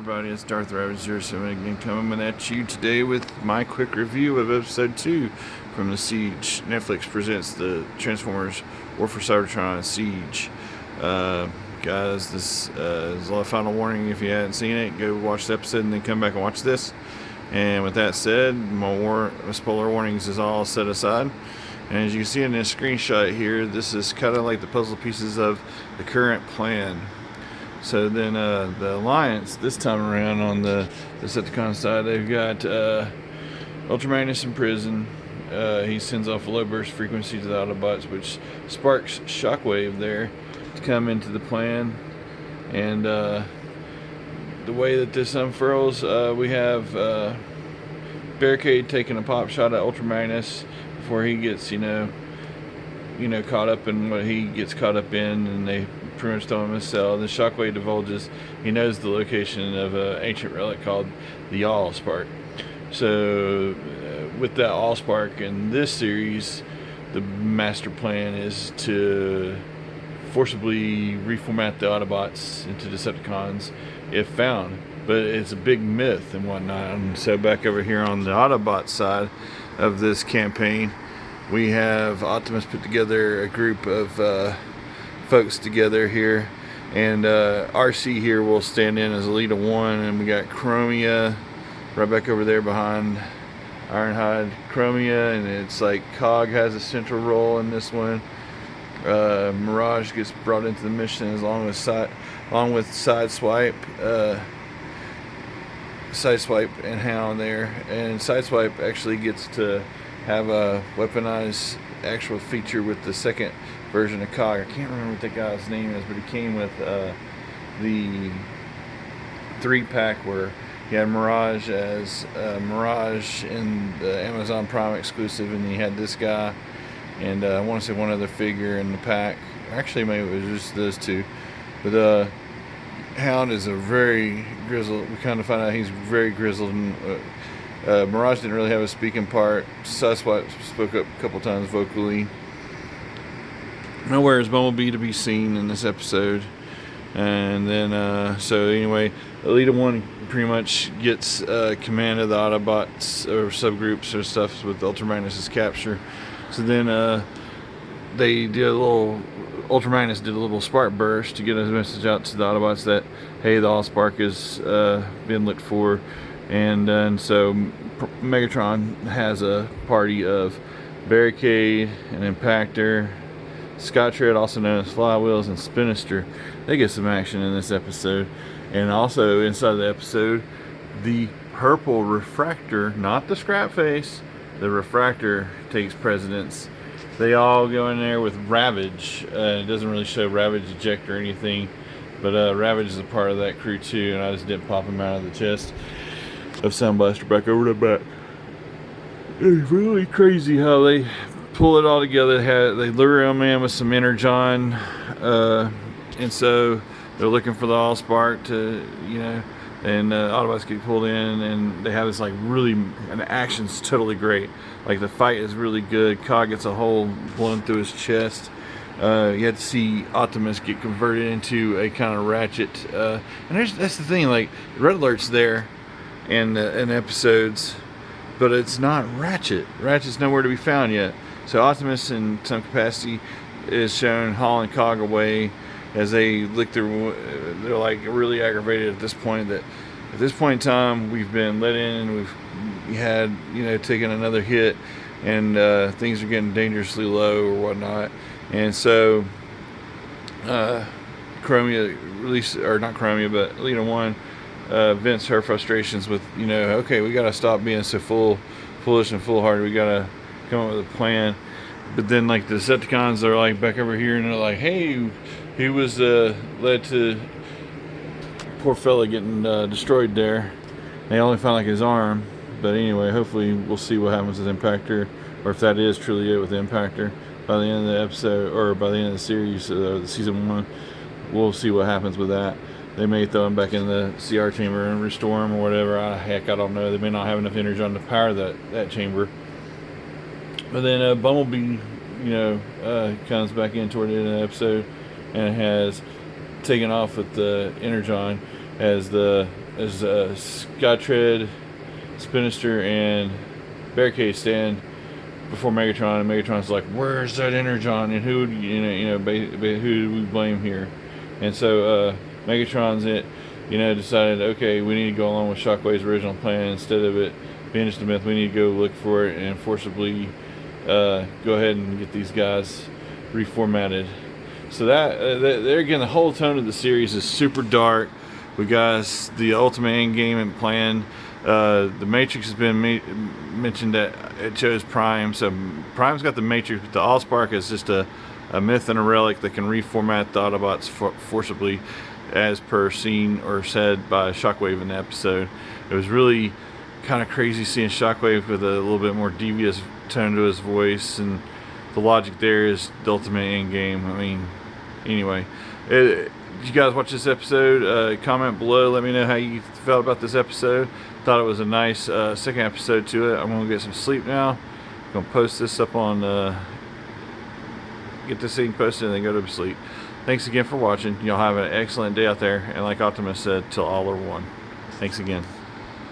everybody, it's Darth Ravager, so again coming at you today with my quick review of episode 2 from the Siege. Netflix presents the Transformers War for Cybertron Siege. Guys, this is a final warning. If you hadn't seen it, go watch the episode and then come back and watch this. And with that said, my spoiler warnings is all set aside. And as you can see in this screenshot here, this is kind of like the puzzle pieces of the current plan. So then the Alliance, this time around on the Decepticon side, they've got Ultra Magnus in prison. He sends off a low burst frequency to the Autobots, which sparks Shockwave there to come into the plan. And the way that this unfurls, we have Barricade taking a pop shot at Ultra Magnus before he gets, caught up in what he gets caught up in, and they pretty much throw him in a cell. The Shockwave divulges he knows the location of an ancient relic called the Allspark. So with that Allspark in this series, the master plan is to forcibly reformat the Autobots into Decepticons if found. But it's a big myth and whatnot. And so back over here on the Autobot side of this campaign, we have Optimus put together a group of folks together here, and RC here will stand in as a lead of one, and we got Chromia right back over there behind Ironhide. Chromia, and it's like Cog has a central role in this one. Mirage gets brought into the mission along with Sideswipe and Hound there, and Sideswipe actually gets to have a weaponized actual feature with the second version of Cog. I can't remember what that guy's name is, but he came with the 3-pack where he had Mirage as Mirage in the Amazon Prime exclusive, and he had this guy, and I want to say one other figure in the pack. Actually, maybe it was just those two. But Hound is a very grizzled. We kind of find out he's very grizzled. And, Mirage didn't really have a speaking part. Sideswipe spoke up a couple times vocally. Nowhere is Bumblebee to be seen in this episode. And then, so anyway, Elita 1 pretty much gets command of the Autobots or subgroups or stuff with Ultra Magnus' capture. So then they did a little, Ultra Magnus did a little spark burst to get a message out to the Autobots that, hey, the Allspark has been looked for. And so Megatron has a party of Barricade and Impactor, Skytread, also known as Flywheels, and Spinister. They get some action in this episode. And also inside the episode, the purple refractor, not the scrap face, the refractor takes precedence. They all go in there with Ravage. It doesn't really show Ravage eject or anything, but Ravage is a part of that crew too, and I just didn't pop him out of the chest of Sound Blaster back over the back. It's really crazy how they pull it all together. They lure him in with some Energon, and so they're looking for the Allspark to, and Autobots get pulled in, and they have this like really, and the action's totally great. Like the fight is really good. Cog gets a hole blown through his chest. You have to see Optimus get converted into a kind of Ratchet, and that's the thing. Like Red Alert's there in episodes, but it's not Ratchet. Ratchet's nowhere to be found yet. So Optimus, in some capacity, is shown hauling Cog away as they lick their. They're like really aggravated at this point. That at this point in time, we've been let in, we had taken another hit, and things are getting dangerously low or whatnot. And so Chromia not Chromia, but Elita 1 vents her frustrations with, okay, we gotta stop being so foolish and foolhardy. We gotta come up with a plan. But then like the Decepticons are like back over here, and they're like, hey, he was led to poor fella getting destroyed there. They only found like his arm, but anyway, hopefully we'll see what happens with Impactor, or if that is truly it with Impactor by the end of the episode, or by the end of the series, season 1. We'll see what happens with that. They may throw him back in the CR chamber and restore him or whatever. Heck, I don't know. They may not have enough energy to power that chamber. But then Bumblebee, comes back in toward the end of the episode and has taken off with the Energon. as Skytread, Spinister, and Barricade stand before Megatron, and Megatron's like, "Where's that Energon? And who, who do we blame here?" And so Megatron's decided, okay, we need to go along with Shockwave's original plan. Instead of it being just a myth, we need to go look for it and forcibly go ahead and get these guys reformatted. So there again, the whole tone of the series is super dark. We got the ultimate end game and plan. The Matrix has been mentioned that it shows Prime. So Prime's got the Matrix, but the Allspark is just a myth and a relic that can reformat the Autobots forcibly, as per seen or said by Shockwave in the episode. It was really kind of crazy seeing Shockwave with a little bit more devious tone to his voice, and the logic there is the ultimate end game. I mean, anyway, did you guys watch this episode? Comment below, let me know how you felt about this episode. Thought it was a nice second episode to it. I'm gonna get some sleep now. I'm gonna post this up on get this thing posted and then go to sleep. Thanks again for watching. Y'all have an excellent day out there, and like Optimus said, till all are one. Thanks again.